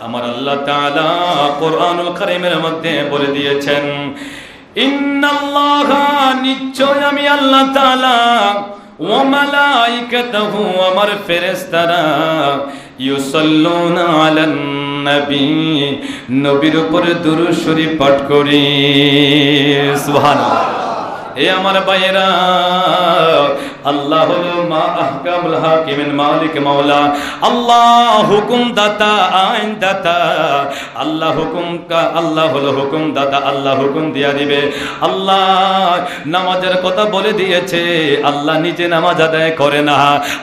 আমার আল্লাহ তাআলা কোরআনুল কারীমের মধ্যে বলে দিয়েছেন, ইন্নাল্লাহা, নিশ্চয় আমি আল্লাহ তাআলা, ওয়া মালাইকাতুহু, আমার ফেরেশতারা, ইউসাল্লুনা আলান নবী, নবীর উপরে দুরূদ শরীফ পাঠ করি। সুবহানাল্লাহ। এ আমার ভাইয়েরা, আল্লাহ হলো মা আহকামুল হাকিমিন, মালিক মাওলা। আল্লাহ হুকুম দাতা, আইন দাতা। আল্লাহ হলো হুকুম দাতা। আল্লাহ হুকুম দিয়া দিবে। আল্লাহ নামাজের কথা বলে দিয়েছে, আল্লাহ নিজে নামাজ আদায় করে না।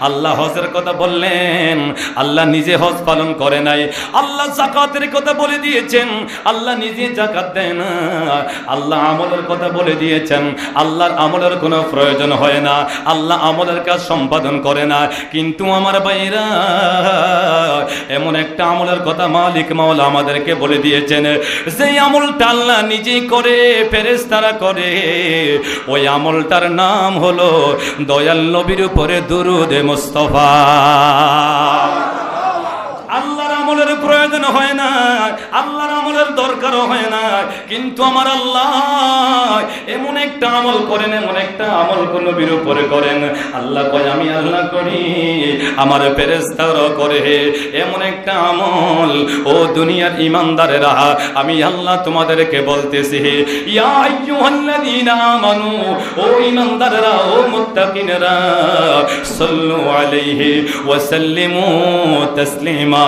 আল্লাহ হজের কথা বললেন, আল্লাহ নিজে হজ পালন করে নাই। আল্লাহ যাকাতের কথা বলে দিয়েছেন, আল্লাহ নিজে যাকাত দেয় না। আল্লাহ আমলের কথা বলে দিয়েছেন, আল্লাহর আমলের কোনো প্রয়োজন হয় না। আল্লাহ আমলের কাজ সম্পাদন করে না। কিন্তু আমার ভাইরা, এমন একটা আমলের কথা মালিক মাওলা আমাদেরকে বলে দিয়েছেন, যে আমলটা আল্লাহ নিজেই করে, ফেরেশতারা করে। ওই আমলটার নাম হলো দয়াল নবীর উপরে দুরূদে মুস্তাফা। আল্লাহর আমলের প্রয়োজন হয় না, আল্লাহর আমলের দরকারও হয় না, কিন্তু আমার আল্লাহ এমন একটা আমল করেন, এমন একটা আমল কোন নবীর উপরে করেন। আল্লাহ কয়, আমি আল্লাহ করি, আমার ফেরেশতারাও করে। এমন একটা আমল, ও দুনিয়ার ঈমানদারেরা, আমি আল্লাহ তোমাদেরকে বলতেছি, ইয়া আইয়ুহাল্লাযীনা আমানু, ও ঈমানদারেরা, ও মুত্তাকিনেরা, সাল্লু আলাইহি ওয়া সাল্লিমু তাসলিমা,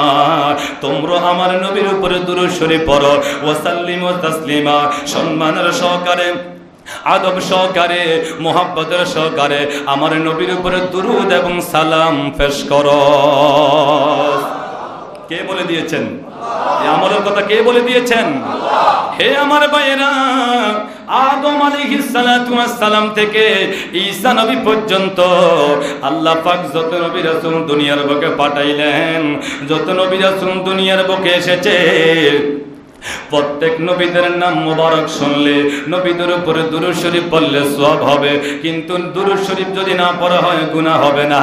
তোমরা আমার নবীর উপরে দুরূদ শরীফ পড়ো। ওয়া সাল্লিমু তাসলিমা, সম্মানের সহকারে, আদব সহকারে, মোহাব্বতের সহকারে আমার নবীর উপরে দুরূদ এবং সালাম পেশ করো। কে বলে দিয়েছেন এই আমলের কথা? কে বলে দিয়েছেন? হে আমার ভাইয়েরা, আদম আলাইহিস সালাতু ওয়াস সালাম থেকে ঈসা নবী পর্যন্ত আল্লাহ পাক যত নবী রাসূল দুনিয়ার বুকে পাঠাইলেন, যত নবী রাসূল দুনিয়ার বুকে এসেছে, প্রত্যেক নবীদের নাম মোবারক শুনলে, নবীদের উপরে দুরূদ শরীফ পড়লে সওয়াব হবে। কিন্তু দুরূদ শরীফ যদি না পড়া হয় গুনাহ হবে না।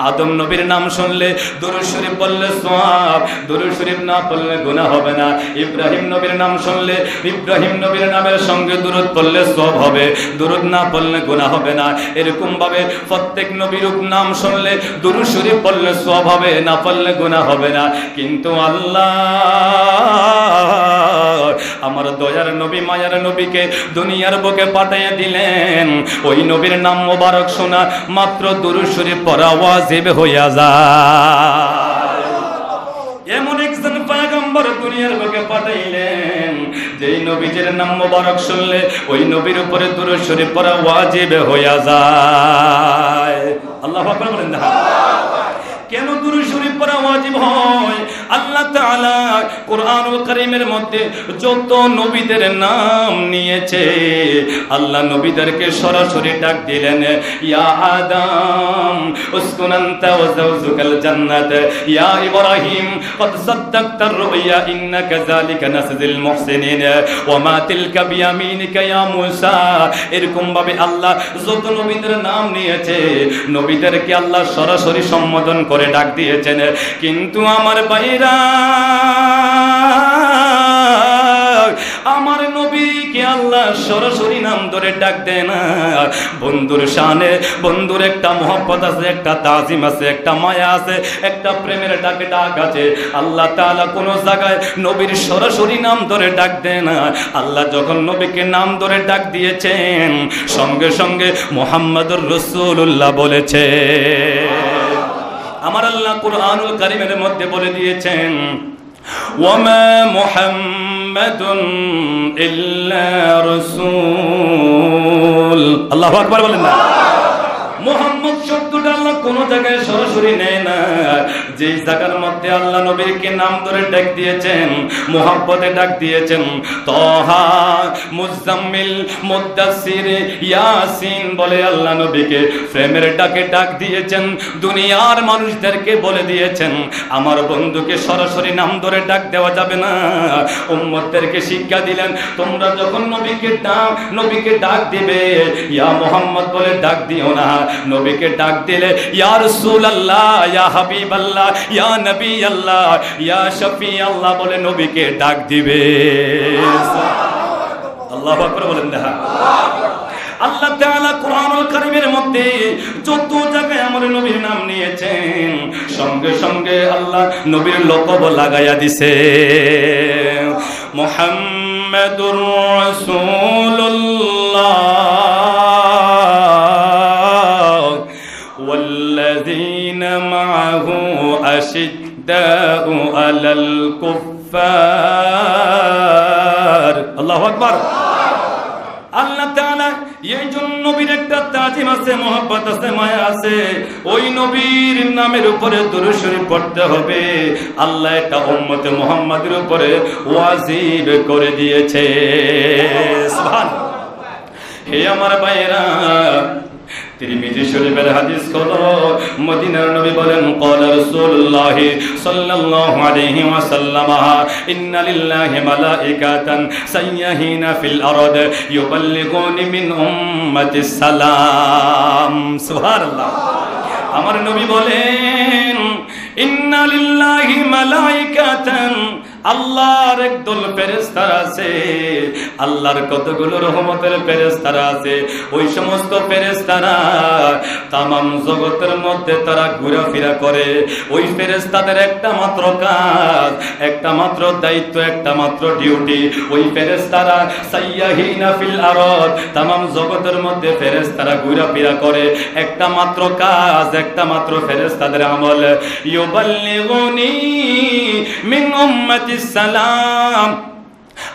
আদম নবীর নাম শুনলে দুরূদ শরীফ পড়লে সওয়াব, দুরূদ শরীফ না পড়লে গুনাহ হবে না। ইব্রাহিম নবীর নাম শুনলে ইব্রাহিম নবীর নামের সঙ্গে দুরূদ পড়লে সওয়াব হবে, দুরূদ না পড়লে গুনাহ হবে না। এরকম ভাবে প্রত্যেক নবীর নাম শুনলে দুরূদ শরীফ পড়লে সওয়াব হবে, না পড়লে গুনাহ হবে না। কিন্তু আল্লাহ আমার দয়ার নবী, মায়ার নবীকে দুনিয়ার বুকে পাঠিয়ে দিলেন। ওই নবীর নাম মোবারক শোনা মাত্র দুরূদ শরীফ পড়া ওয়াজিব হইয়া যায়। এমন একজন পয়গম্বর দুনিয়ার বুকে পাঠাইলেন, যেই নবীর নাম মোবারক শুনলে ওই নবীর উপরে দুরূদ শরীফ পড়া ওয়াজিব হইয়া যায়। আল্লাহু আকবার বলেন না? কেন দুরূদ শরীফ পড়া ওয়াজিব হয়? আল্লাহ তাআলা কোরআনুল কারীমের মধ্যে যত নবীদের নাম নিয়েছে, আল্লাহ নবীদেরকে সরাসরি ডাক দিলেন, ইয়া আদম উসকুন আনতা ওয়া যাওজুকাল জান্নাত, ইয়া ইব্রাহিম কদ সাদ্দাকতার রুয়া ইন্না কাযালিকা নাসজিল মুহসিনিন, ওয়া মা তিলকা বিয়ামিনিকা ইয়া মূসা। এরকম ভাবে আল্লাহ যত নবীদের নাম নিয়েছে, নবীদেরকে আল্লাহ সরাসরি সম্বোধন করে ডাক দিয়েছেন। কিন্তু আমার ভাইরা, আমার নবীকে আল্লাহ সরাসরি নাম ধরে ডাক দেয় না। বন্ধুর শানে, বন্ধুর একটা মহব্বত আছে, একটা তাজিম আছে, একটা মায়া আছে, একটা প্রেমের ডাকে ডাক আছে। আল্লাহ তাআলা কোন জায়গায় নবীর সরাসরি নাম ধরে ডাক দেয় না। আল্লাহ যখন নবীকে নাম ধরে ডাক দিয়েছেন, সঙ্গে সঙ্গে মুহাম্মদুর রাসূলুল্লাহ বলেছে। আমার আল্লাহ কুরআনুল কারীমের মধ্যে বলে দিয়েছেন, ওয়ামা মুহাম্মাদুন ইল্লা রাসূল। আল্লাহু আকবার বলেন না? মুহাম্মদ শব্দটা আল্লাহ কোন জায়গায় সরাসরি নেয় না। যে জায়গার মধ্যে আল্লাহ নবীকে নাম ধরে ডাক দিয়েছেন, মুহাব্বতে ডাক দিয়েছেন, তাহা, মুজাম্মিল, মুদ্দাসসির, ইয়াসিন বলে আল্লাহ নবীকে প্রেমের ডাকে ডাক দিয়েছেন। দুনিয়ার মানুষদেরকে বলে দিয়েছেন, আমার বন্ধুকে সরাসরি নাম ধরে ডাক দেওয়া যাবে না। উম্মতদেরকে শিক্ষা দিলেন, তোমরা যখন নবীকে ডাক দিবে, ইয়া মুহাম্মদ বলে ডাক দিও না। নবীকে নবীকে ডাক দিলে ইয়া রাসূলুল্লাহ, ইয়া হাবিবাল্লাহ, ইয়া নবী আল্লাহ, ইয়া শফি আল্লাহ বলে নবীকে ডাক দিবে। আল্লাহু আকবার বলেন না। আল্লাহ তাআলা কোরআনুল কারীমের মধ্যে যত জায়গায় আমার নবীর নাম নিয়েছেন সঙ্গে সঙ্গে আল্লাহ নবীর লকব লাগায়া দিছে। মুহাম্মাদুর রাসূলুল্লাহ ওয়াল্লাযীনা মাআহু আশিদ্দাউ আলাল কুফফার। আল্লাহু আকবার। আল্লাহ তাআলা এই জন্য নবীর একটা তাজিম আছে, মহব্বত আছে, মায়া আছে। ওই নবীর নামের উপরে দুরূদ শরীফ পড়তে হবে। আল্লাহ এটা উম্মতে মুহাম্মাদের উপরে ওয়াজিব করে দিয়েছে। সুবহানাল্লাহ। হে আমার ভাইরা, তিরমিজি শরীফের হাদিস হলো মদিনার নবী বলেন ক্বালা রাসূলুল্লাহ সাল্লাল্লাহু আলাইহি ওয়াসাল্লাম ইন্না লিল্লাহি মালাইকাতান সাইয়্যাহিনা ফিল আরদ ইউবাল্লিগুনি মিন উম্মতিস সালাম। সুবহানাল্লাহ। আমার নবী বলেন ইন্না লিল্লাহি মালাইকাতান, আল্লাহর একদল ফেরেশতারা আছে, আল্লাহর কতগুলো রহমতের ফেরেশতারা আছে। ওই সমস্ত ফেরেশতারা তামাম জগতের মধ্যে তারা ঘোরাফেরা করে। ওই ফেরেশতাদের একটা মাত্র কাজ, একটা মাত্র দায়িত্ব, একটা মাত্র ডিউটি। ওই ফেরেশতারা সাইয়্যাহিনা ফিল আরদ, তামাম জগতের মধ্যে ফেরেশতারা ঘোরাফেরা করে। একটা মাত্র কাজ, একটা মাত্র ফেরেশতাদের আমল, ইউবাল্লিগুনি মিন উম্মতিস সালাম।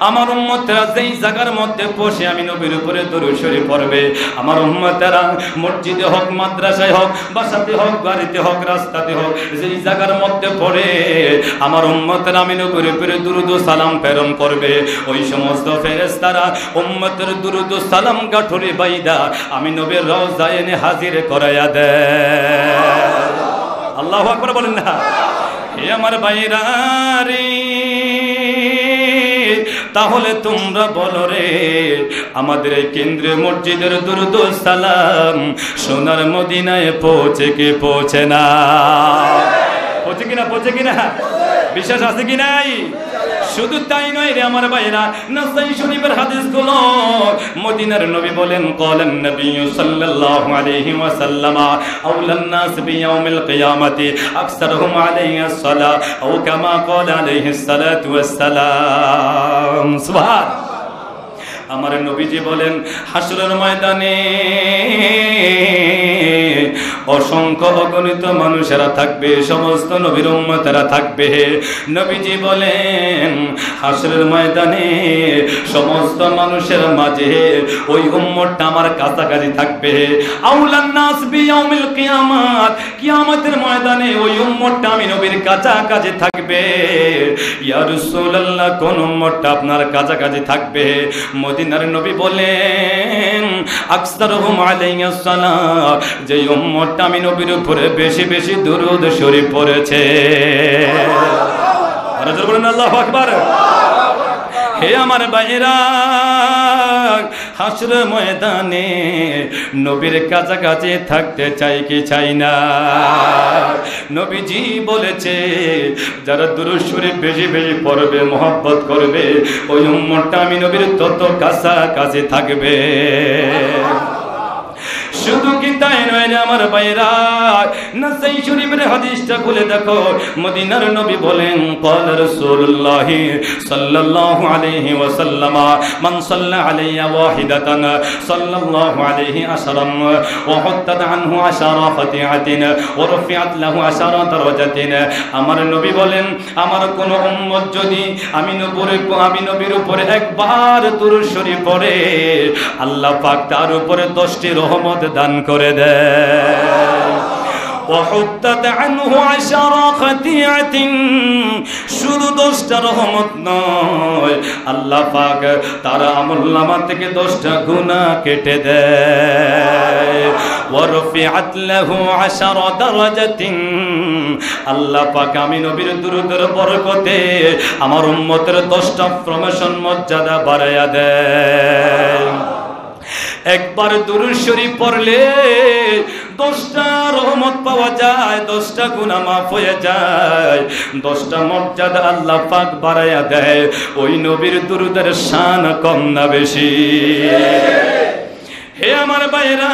আমার উম্মতেরা যেই জায়গার মধ্যে বসে আমি নবীর উপরে দরুদ শরীফ পড়বে, আমার উম্মতেরা মসজিদে হোক, মাদ্রাসায় হোক, বাসাতে হোক, বাড়িতে হোক, রাস্তাতে হোক, যেই জায়গার মধ্যে পড়ে আমার উম্মতেরা আমি নবীর উপরে দুরুদ ও সালাম প্রেরণ করবে। ওই সমস্ত ফেরেশতারা উম্মতের দুরুদ ও সালাম গাঠুরি বাইদা আমি নবীর রওজায় এনে হাজির করায়া দেয়। আল্লাহু আকবার বলেন না। হে আমার ভাইরা রে, তাহলে তোমরা বলো রে, আমাদের এই কেন্দ্রীয় মসজিদের দুরুদ ও সালাম সোনার মদিনায় পৌঁছে কি পৌঁছে না? পৌঁছে কিনা? পৌঁছে কিনা? বিশ্বাস আছে কি নাই? শুধু তাই নয় রে আমার ভাইরা, নাসাই শরীফের হাদিস গুলো মদিনার নবী বলেন ক্বালান নবী সাল্লাল্লাহু আলাইহি ওয়াসাল্লাম আউলান নাস বিয়াউমিল কিয়ামতি আকসারুহুম আলাইহিস সালাহ আও কামা ক্বালা আলাইহিস সালাতু ওয়াস সালাম। সুবহানাল্লাহ। আমার নবীজি বলেন হাসরের ময়দানে অসংখ্য অগণিত মানুষেরা থাকবে, সমস্ত নবীর উম্মতেরা থাকবে। নবীজি বলেন হাসরের ময়দানে সমস্ত মানুষের মাঝে ওই উম্মতটা আমার কাছাকাছি থাকবে। আউলান নাস বিয়াউমিল কিয়ামাত, কিয়ামতের ময়দানে ওই উম্মতটা আমি নবীর কাছাকাছি থাকবে। ইয়া রাসূলুল্লাহ, কোন উম্মতটা আপনার কাছাকাছি থাকবে? মদিনার নবী বলেন আকসারুহুম আলাইহিস সালাহ, যে উম্মতটা আমি নবীর উপরে বেশি বেশি দুরূদ শরীফ পড়েছে। আর জোরে বলেন আল্লাহু আকবার। হে আমার ভাইরা, হাসরের ময়দানে নবীর কাছাকাছি থাকতে চাই কি চাই না? নবীজি বলেছে যারা দুরূদ শরীফ বেশি বেশি পড়বে, মহব্বত করবে, ওই উম্মতটা আমি নবীর তত কাছাকাছি থাকবে। শুধু কি তাই নয় রে আমার ভাইরা, নাসাই শরীফের হাদিসটা খুলে দেখো। মদিনার নবী বলেন ক্বালা রাসূলুল্লাহ সাল্লাল্লাহু আলাইহি ওয়াসাল্লাম মান সাল্লা আলাইয়া ওয়াহিদাতান সাল্লাল্লাহু আলাইহি আশরাম ওয়া হুত্তাত আনহু আশরা ফাতিহাতিন ওয়া রফিআত লাহু আশরা দারাজাতিন। আমার নবী বলেন আমার কোন উম্মত যদি আমি নবীর উপরে একবার দুরূদ শরীফ পড়ে, আল্লাহ পাক তার উপরে 10টি রহমত দান করে দেয়। وحطت عنه 10 خطيئة, শুধু 10টা রহমত নয়, আল্লাহ পাক তার আমলনামা থেকে 10টা গুনাহ কেটে দেয়। ওয়ারফিআত লাহু 10 দারাজাতিন, আল্লাহ পাক আমি নবীর দুরূদের বরকতে আমার উম্মতের 10টা প্রমোশন মর্যাদা বাড়ায়া দেয়। একবার দুরূদ শরীফ পড়লে 10টা রহমত পাওয়া যায়, 10টা গুনাহ মাফ হয়ে যায়, 10টা মর্যাদা আল্লাহ পাক বাড়ায়া দেয়। ওই নবীর দুরুদের শান কম না বেশি? হে আমার ভাইরা,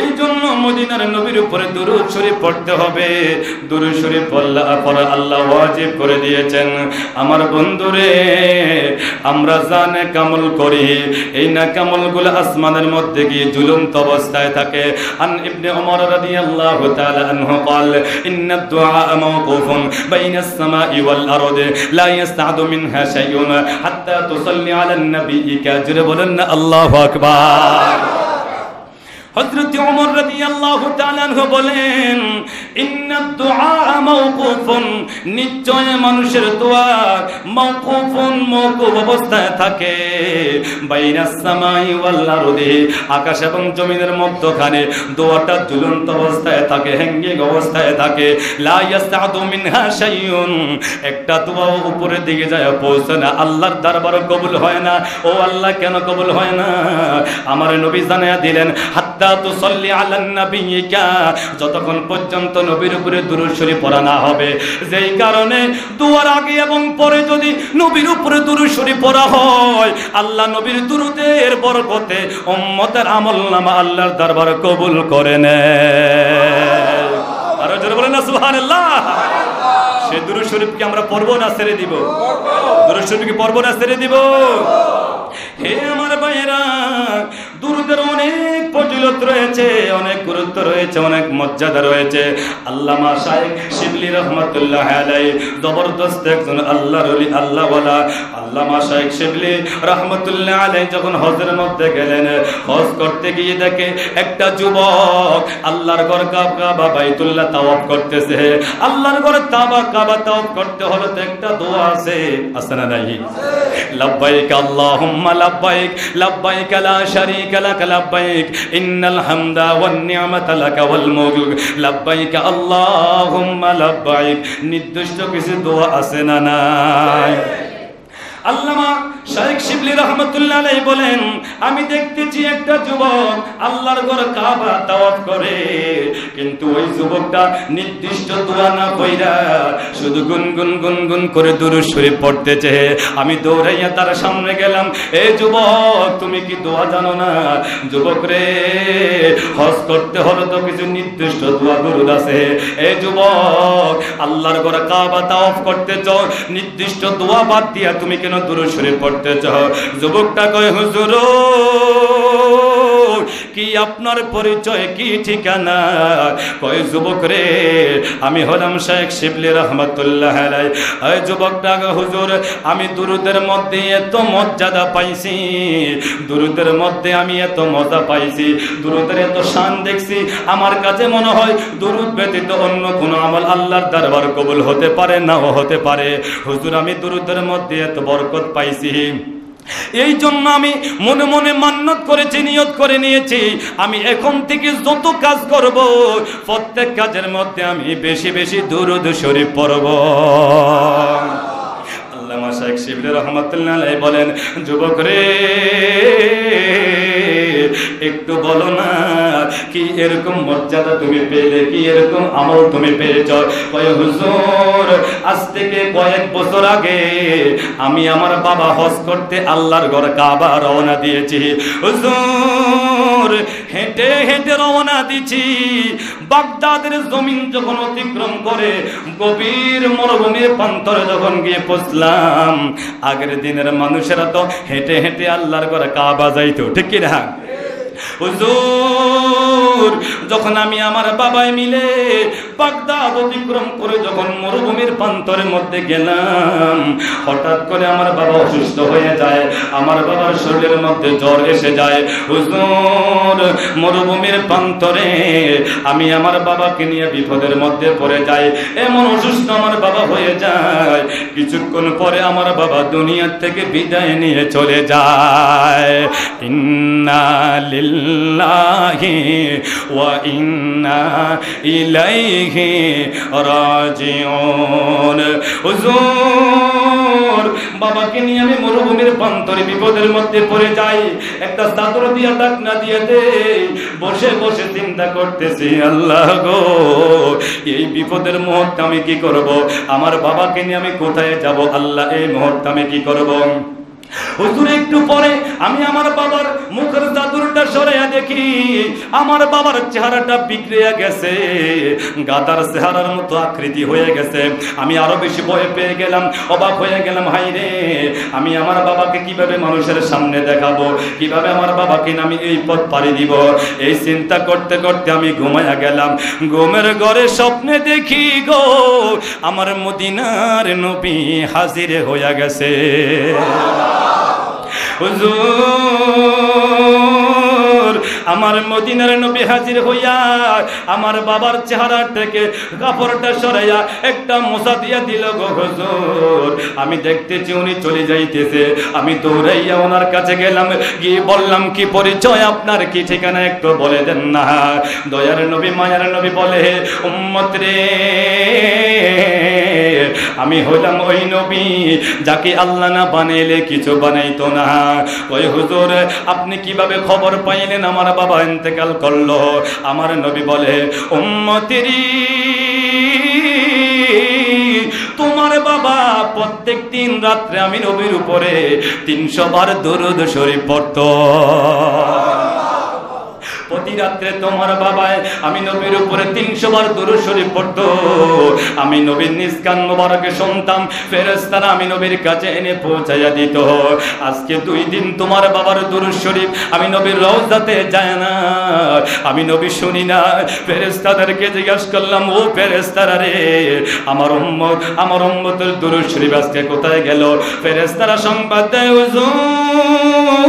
এই জন্য মদিনার নবীর উপরে দুরূদ শরীফ পড়তে হবে। দুরূদ শরীফ পড়া আল্লাহ ওয়াজিব করে দিয়েছেন। আমার বন্ধুরে, আমরা জানে কামল করি, এই না কামলগুলো আসমানের মধ্যে গিয়ে ঝুলন্ত অবস্থায় থাকে। আন ইবনে ওমর রাদিয়াল্লাহু তাআলা আনহু قال ان الدعاء موقوف بين السماء والارض لا يستعد منها شيء حتى تصلي على النبي كاجر বলেন আল্লাহু আকবার। হযরত ওমর রাদিয়াল্লাহু তাআলা আনহু বলেন, ইন্নাদ দুআ মাওকুফুন, নিশ্চয় মানুষের দোয়া মাওকুফুন, মওকুফ অবস্থায় থাকে। বাইনাস সামাই ওয়াল আরদি, আকাশ এবং জমিনের মধ্যখানে দোয়াটা ঝুলন্ত অবস্থায় থাকে, হ্যাঙ্গিং অবস্থায় থাকে। লা ইয়াসতাদু মিনহা শাইউন, একটা দোয়াও উপরের দিকে যায় পৌঁছে না, আল্লাহর দরবারে কবুল হয় না। ও আল্লাহ, কেন কবুল হয় না? আমার নবী জানায়া দিলেন, তুসল্লি আলান নবিয়িকা, যতক্ষণ পর্যন্ত নবীর উপরে দুরূদ শরীফ পড়া না হবে। যেই কারণে দুয়ার আগে এবং পরে যদি নবীর উপরে দুরূদ শরীফ পড়া হয়, আল্লাহ নবীর দুরূদের বরকতে উম্মতের আমলনামা আল্লাহর দরবারে কবুল করে নেয়। আরো জোরে বলেন না সুবহানাল্লাহ। সেই দুরূদ শরীফ কি আমরা পড়বো না ছেড়ে দিব? দুরূদ শরীফ কি পড়বো না ছেড়ে দিব? হে আমার ভাইয়েরা, দুরূদের অনেক ফজিলত রয়েছে, অনেক গুরুত্ব রয়েছে, অনেক মর্যাদা রয়েছে। আল্লামা শাইখ শিবলি রহমাতুল্লাহ আলাইহি জবরদস্ত একজন আল্লাহর ওলি, আল্লাহওয়ালা। আল্লামা শাইখ শিবলি রহমাতুল্লাহ আলাইহি যখন হজের মধ্যে গেলেন, হজ করতে গিয়ে দেখে একটা যুবক আল্লাহর ঘর কাবা বাইতুল্লাহ তাওয়াফ করতেছে। আল্লাহর ঘর কাবা তাওয়াফ করতে হলে তো একটা দোয়া আছে, আছে না নাই? লব্বাইক আল্লাহুম্মা লব্বাইক, লব্বাইক লা শারীকা লাক লব্বাইক, ইন্নাল হামদা ওয়ান নি'মাতা লাক ওয়াল মুলক, লব্বাইক আল্লাহুম্মা লব্বাইক। নির্দিষ্ট কিছু দোয়া আছে না নাই? আল্লামা শাইখ শিবলি রহমাতুল্লাহ আলাইহি বলেন, আমি দেখতেছি একটা যুবক আল্লাহর ঘর কাবা তাওয়াফ করে, কিন্তু ওই যুবকটা নির্দিষ্ট দোয়া না কইরা শুধু গুনগুন গুনগুন করে দুরূদ শরীফ পড়তেছে। আমি দৌড়াইয়া তার সামনে গেলাম, এই যুবক, তুমি কি দোয়া জানো না? যুবক রে, হজ করতে হলে তো কিছু নির্দিষ্ট দোয়া দুরূদ আছে। এই যুবক, আল্লাহর ঘর কাবা তাওয়াফ করতেছ, নির্দিষ্ট দোয়া বাদ দিয়া তুমি কেন দুরূদ শরীফ পড়তে চাও? যুবকটা কয়, হুজুর কি আপনার পরিচয়, কি ঠিকানা? কয়, যুবক রে, আমি হলাম শাইখ শিবলি রহমাতুল্লাহ আলাইহি। ওই যুবকটা, হুজুর, আমি দুরূদের মধ্যে এত মর্যাদা পাইছি, দুরূদের মধ্যে আমি এত মজা পাইছি, দুরূদের এত শান দেখছি, আমার কাছে মনে হয় দুরূদ ব্যতীত অন্য কোনো আমল আল্লাহর দরবার কবুল হতে পারে, নাও হতে পারে। হুজুর, আমি দুরূদের মধ্যে এত বরকত পাইছি, এই জন্য আমি মনে মনে মান্নত করেছি, নিয়ত করে নিয়েছি, আমি এখন থেকে যত কাজ করব প্রত্যেক কাজের মধ্যে আমি বেশি বেশি দুরূদ শরীফ পড়ব। আল্লামা শাইখ শিবলি রহমাতুল্লাহ আলাইহি বলেন, যুবক রে, একটু বলো না, কি এরকম মর্যাদা তুমি পেলে, কি এরকম আমল তুমি পেয়েছ? কয়, হুজুর, আজ থেকে কয়েক বছর আগে আমি আমার বাবা হজ করতে আল্লাহর ঘর কাবা রওনা দিয়েছি। হুজুর, হেঁটে হেঁটে রওনা দিছি, বাগদাদের জমিন যখন অতিক্রম করে গভীর মরুভূমির প্রান্তরে যখন গিয়ে পৌঁছলাম, আগের দিনের মানুষেরা তো হেঁটে হেঁটে আল্লাহর ঘর কাবা যাইতো, ঠিক কি না? হুজুর, যখন আমি আমার বাবাই মিলে বাগদাদ অতিক্রম করে যখন মরুভূমির প্রান্তরের মধ্যে গেলাম, হঠাৎ করে আমার বাবা অসুস্থ হয়ে যায়, আমার বাবার শরীরের মধ্যে জ্বর এসে যায়। হুজুর, মরুভূমির প্রান্তরে আমি আমার বাবাকে নিয়ে বিপদের মধ্যে পড়ে যাই, এমন অসুস্থ আমার বাবা হয়ে যায়। কিছুক্ষণ পরে আমার বাবা দুনিয়ার থেকে বিদায় নিয়ে চলে যায়। ইন্না লিল্লাহি ওয়া ইন্না ইলাইহি রাজিউন। হুজুর, বাবাকে নিয়ে আমি মরুভূমির প্রান্তরে বিপদের মধ্যে পড়ে যাই, একটা চাদর দিয়া ডাক না দিয়ে দে, বসে বসে চিন্তা করতেছি আল্লাহ গো এই বিপদের মুহূর্তে আমি কি করব, আমার বাবাকে নিয়ে আমি কোথায় যাব, আল্লাহ এই মুহূর্তে আমি কি করব। হুজুর একটু পরে আমি আমার বাবার মুখের চাদরটা সরাইয়া দেখি আমার বাবার চেহারাটা বিগড়িয়া গেছে, গাদার চেহারার মতো আকৃতি হয়ে গেছে। আমি আরো বেশি ভয় পেয়ে গেলাম, অবাক হয়ে গেলাম, হাই রে আমি আমার বাবাকে কিভাবে মানুষের সামনে দেখাবো, কিভাবে আমার বাবাকে আমি এই পথ পাড়ি দিব। এই চিন্তা করতে করতে আমি ঘুমাইয়া গেলাম। ঘুমের ঘরে স্বপ্নে দেখি গো আমার মদিনার নবী হাজির হইয়া গেছে। হুজুর আমার মদিনার নবী হাজির হইয়া আমার বাবার চেহারা থেকে কাপড়টা সরাইয়া একটা মোছা দিয়া দিল গো হুজুর। আমি দেখতেছি উনি চলে যাইতেছে, আমি দৌড়াইয়া ওনার কাছে গেলাম, গিয়ে বললাম কি পরিচয় আপনার, কি ঠিকানা একটু বলে দেন না। দয়ার নবী মায়ার নবী বলে উম্মত রে আমি হইলাম ওই নবী যাকে আল্লাহ না বানাইলে কিছু বানাইতো না। ওই হুজুর আপনি কিভাবে খবর পাইলেন আমার বাবা ইন্তেকাল করলো? আমার নবী বলে উম্মতেরি তোমার বাবা প্রত্যেক দিন রাত্রে আমি নবীর উপরে 300 বার দরুদ শরীফ পড়তো। প্রতি রাত্রে তোমার বাবায় আমি নবীর উপরে 300 বার দরুদ শরীফ পড়তো। আমি নবীর নিজ কান মোবারকে শুনতাম, ফেরেশতারা আমি নবীর কাছে এনে পৌঁছাইয়া দিত। আজকে 2 দিন তোমার বাবার দরুদ শরীফ আমি নবীর রওজাতে যায় না, আমি নবী শুনি না। ফেরেশতাদেরকে জিজ্ঞাসা করলাম, ও ফেরেশতারা রে আমার উম্মতের দরুদ শরীফ আজকে কোথায় গেল? ফেরেশতারা সংবাদ দেয় হুজুর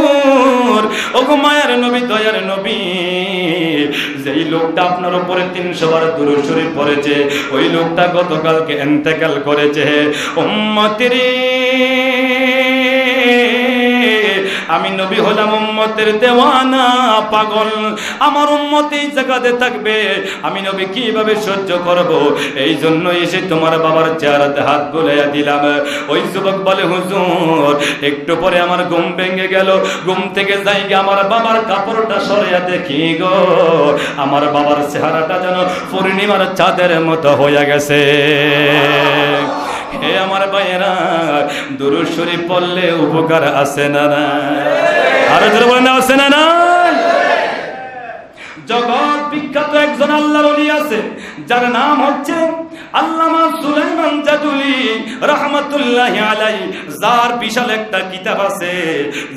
ওগো মায়ার নবী দয়ার নবী যেই লোকটা আপনার উপরে 300 বার দরুদ শরীফ পড়েছে ওই লোকটা গতকালকে ইন্তেকাল করেছে। উম্মতেরি আমি নবী হলাম উম্মতের দেওয়ানা পাগল, আমার উম্মত এই জায়গাতে থাকবে আমি নবী কিভাবে সহ্য করব? এই জন্য এসে তোমার বাবার চেহারাতে হাত বুলাইয়া দিলাম। ওই যুবক বলে হুজুর একটু পরে আমার ঘুম ভেঙে গেল, ঘুম থেকে যাই গিয়ে আমার বাবার কাপড়টা সরাইয়া দেখি গো আমার বাবার চেহারাটা যেন পূর্ণিমার চাঁদের মতো হয়ে গেছে। হে আমার ভাইয়েরা দরুদ শরীফ পড়লে উপকার আছে না না? আরো জোরে বলেন আছে না না? জগৎ বিখ্যাত একজন আল্লাহর ওলি আছে যার নাম হচ্ছে আল্লামা সুলাইমান জাদুলি রাহমাতুল্লাহি আলাইহি, যার বিশাল একটা কিতাব আছে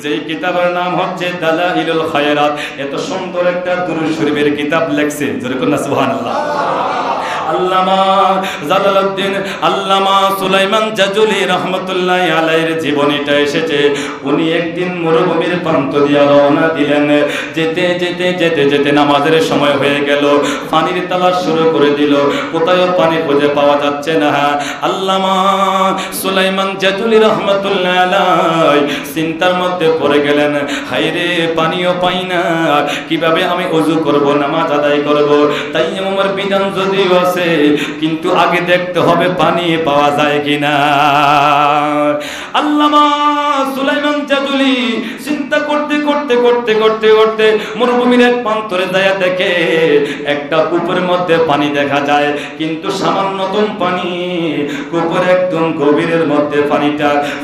যেই কিতাবের নাম হচ্ছে দালাইলুল খায়রাত। এত সুন্দর একটা দরুদ শরীফের কিতাব লেখছে, জোরে কোন সুবহানাল্লাহ। আল্লামা জালালউদ্দিন আল্লামা সুলাইমান জাজুলি রাহমাতুল্লাহি আলাইহির জীবনীটা এসেছে। উনি একদিন মরুভূমির প্রান্ত দিয়ে রওনা দিলেন, যেতে যেতে যেতে যেতে নামাজের সময় হয়ে গেল, পানির তালাশ শুরু করে দিল, কোথাও পানি খুঁজে পাওয়া যাচ্ছে না। আল্লামা সুলাইমান জাজুলি রাহমাতুল্লাহি আলাইহি চিন্তার মধ্যে পড়ে গেলেন, হায়রে পানিও পাই না, কিভাবে আমি ওযু করব, নামাজ আদায় করব? তাইয়াম্মুমের বিধান যদিও আছে কিন্তু আগে দেখতে হবে পানি পাওয়া যায় কিনা। আল্লামা সুলাইমান জাদুলি চিন্তা করতে করতে করতে করতে করতে মরুভূমির এক প্রান্তরে যায় দেখে একটা কূপের মধ্যে পানি দেখা যায়, কিন্তু সামান্যতম পানি, কূপের একদম গভীরের মধ্যে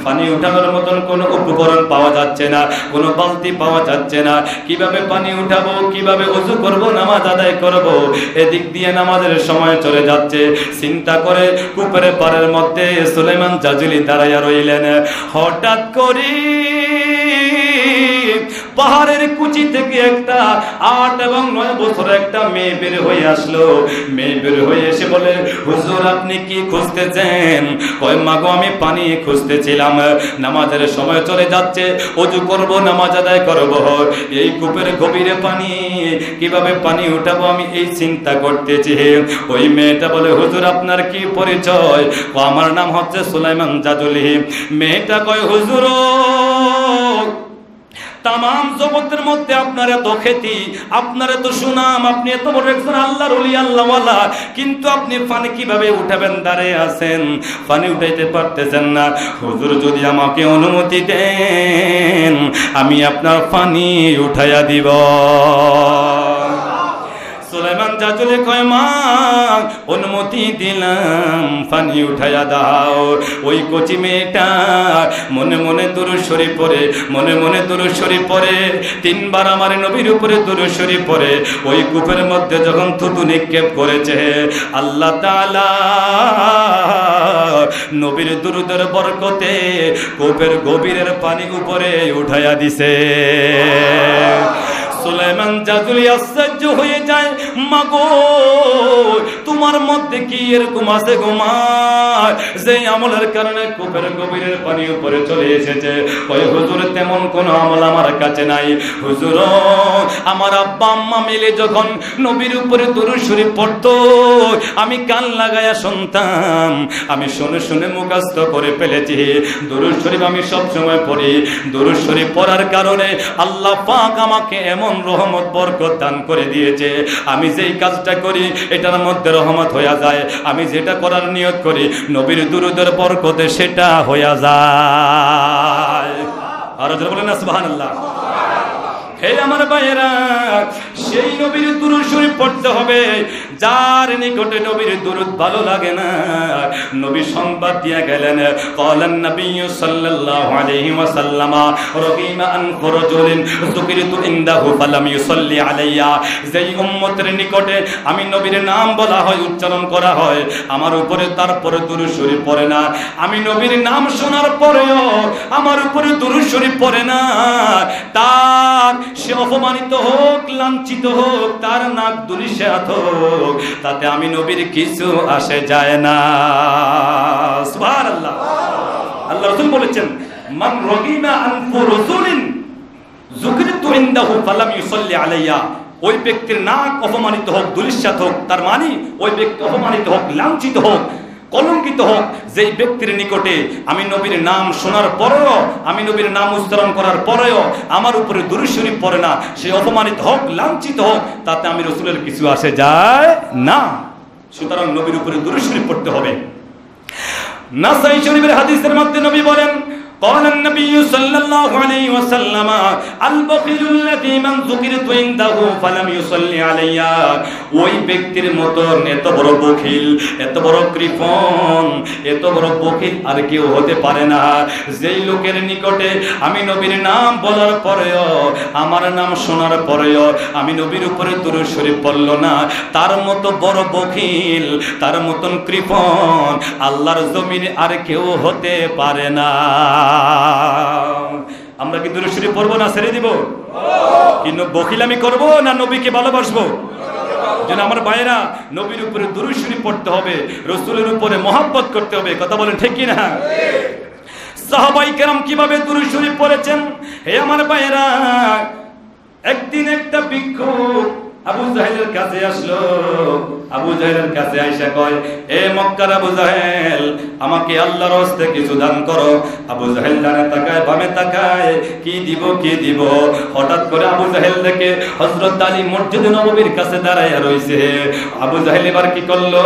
পানি উঠানোর মতন কোনো উপকরণ পাওয়া যাচ্ছে না, কোনো বালতি পাওয়া যাচ্ছে না। কিভাবে পানি উঠাবো, কিভাবে ওযু করব, নামাজ আদায় করব? এদিক দিয়ে নামাজের সময় চলে যাচ্ছে। চিন্তা করে কূপের পাড়ের মধ্যে সুলাইমান জাজুলি দাঁড়াইয়া রইলেন। হঠাৎ করে পাহাড়ের কুচি থেকে একটা 8 এবং 9 বছর একটা মেয়ে বের হয়ে আসলো। মেয়ে বের হয়ে এসে বলে, হুজুর আপনি কি খুঁজতেছেন? কয় মাগো আমি পানি খুঁজতেছিলাম, নামাজের সময় চলে যাচ্ছে, ওযু করব, নামাজ আদায় করব, এই কূপের গভীরে পানি, কিভাবে পানি উঠাবো আমি এই চিন্তা করতেছি। ওই মেয়েটা বলে, হুজুর আপনার কি পরিচয়? আমার নাম হচ্ছে সুলাইমান জাজুলি। মেয়েটা কয়, হুজুর তামাম জগতের মধ্যে আপনার এত খ্যাতি, আপনার এত সুনাম, আপনি এত বড় একজন আল্লাহর ওলি, আল্লাহওয়ালা, কিন্তু আপনি পানি কিভাবে উঠাবেন? দাঁড়িয়ে আছেন, পানি উঠাইতে পারতেছেন না। হুজুর যদি আমাকে অনুমতি দেন আমি আপনার পানি উঠাইয়া দিব। সুলাইমান জাজুলে কয়, মা অনুমতি দিলাম, পানি উঠাইয়া দাও। ওই কচি মেয়েটা মনে মনে দুরূদ শরীফ পড়ে, মনে মনে দুরূদ শরীফ পড়ে, 3 বার আমার নবীর উপরে দুরূদ শরীফ পড়ে ওই কূপের মধ্যে যখন থুতু নিক্ষেপ করেছে, আল্লাহ তাআলা নবীর দুরূদের বরকতে কূপের গভীরের পানি উপরে উঠাইয়া দিছে। সুলাইমান জাজুলি আশ্চর্য হয়ে যায়, মাগো তোমার মধ্যে কি এরকম আছে গো মা, যে আমলের কারণে কূপের গভীরের পানি উপরে চলে এসেছে? ওই হুজুর তেমন কোন আমল আমার কাছে নাই হুজুর। আমার আব্বা আম্মা মিলে যখন নবীর উপরে দুরূদ শরীফ পড়তো আমি কান লাগায়া শুনতাম, আমি শুনে শুনে মুখস্থ করে ফেলেছি। দুরূদ শরীফ আমি সব সময় পড়ি। দুরূদ শরীফ পড়ার কারণে আল্লাহ পাক আমাকে এমন রহমত বরকত দান করে দিয়েছে, আমি যেই কাজটা করি এটার মধ্যে রহমত হইয়া যায়, আমি যেটা করার নিয়ত করি নবীর দুরূদের বরকতে সেটা হইয়া যায়। আর যারা বলেন না সুবহানাল্লাহ। হে আমার ভাইয়েরা, সেই নবীর দুরূদ শরীফ পড়তে হবে যার নিকটে নবীর দুরূদ ভালো লাগে না। নবী সংবাদ দিয়ে গেলেন, ক্বালান নবী সাল্লাল্লাহু আলাইহি ওয়াসাল্লাম রাগিমা আন রাজুলিন যুকিরতু ইনদাহু ফালাম ইউসাল্লি আলাইয়া। যেই উম্মতের নিকটে আমি নবীর নাম বলা হয়, উচ্চারণ করা হয়, আমার উপরে তারপরে দুরূদ শরীফ পড়ে না, আমি নবীর নাম শোনার পরেও আমার উপরে দুরূদ শরীফ পড়ে না, তার সে অপমানিত হোক, লাঞ্ছিত হোক, তার নাক দুলিশাত হোক, তাতে আমি নবীর কিছু আসে যায় না। সুবহানাল্লাহ। আল্লাহ রাসূল বলেছেন, মান রাগিমা আন রাসূলিন যুকিরতু ইনদাহু ফালাম ইউসাল্লি আলাইয়া। ওই ব্যক্তির নাক অপমানিত হোক, দুলিশাত হোক, তার মানে ওই ব্যক্তি অপমানিত হোক, লাঞ্ছিত হোক, কলঙ্কিত হোক, যেই ব্যক্তির নিকটে আমি নবীর নাম শোনার পরেও, আমি নবীর নাম উচ্চারণ করার পরেও আমার উপরে দুরূদ শরীফ পড়ে না, সে অপমানিত হোক, লাঞ্ছিত হোক, তাতে আমি রাসূলের কিছু আসে যায় না। সুতরাং নবীর উপরে দুরূদ শরীফ পড়তে হবে। নাসাই শরীফের হাদিসের মধ্যে নবী বলেন, قال النبي صلى الله عليه وسلم البخيل الذي من ذكرت عنده فلم يصلي علي। ওই ব্যক্তির মতন এত বড় বখিল, এত বড় কৃপণ, এত বড় বখিল আর কেউ হতে পারে না, যেই লোকের নিকটে আমি নবীর নাম বলার পরেও, আমার নাম শোনার পরেও আমি নবীর উপরে দুরূদ শরীফ পড়ল না, তার মতো বড় বখিল, তার মতন কৃপণ আল্লাহর জমিনে আর কেউ হতে পারে না। আমরা কি দুরূদ শরীফ পড়বো না ছেড়ে দিব? কিন্তু বখিলামি করব না নবীকে ভালোবাসবো? যেন আমার ভাইয়েরা, নবীর উপরে দুরূদ শরীফ পড়তে হবে, রাসূলের উপরে মহব্বত করতে হবে। কথা বলেন ঠিক কি না? সাহাবায়ে কেরাম কিভাবে দুরূদ শরীফ পড়েছেন? হে আমার ভাইয়েরা, একদিন একটা ভিক্ষুক আবু জাহেলের কাছে আসলো। আবু জাহেলের কাছে আইসা কয়, এ মক্কার আবু জাহেল, আমাকে আল্লাহর হস্তে কিছু দান করো। আবু জাহেল ডানে তাকায়, বামে তাকায়, কি দিব কি দিব। হঠাৎ করে আবু জাহেল দেখে হযরত আলী মসজিদে নববীর কাছে দাঁড়াইয়া রইছে। আবু জাহেল এবার কি করলো?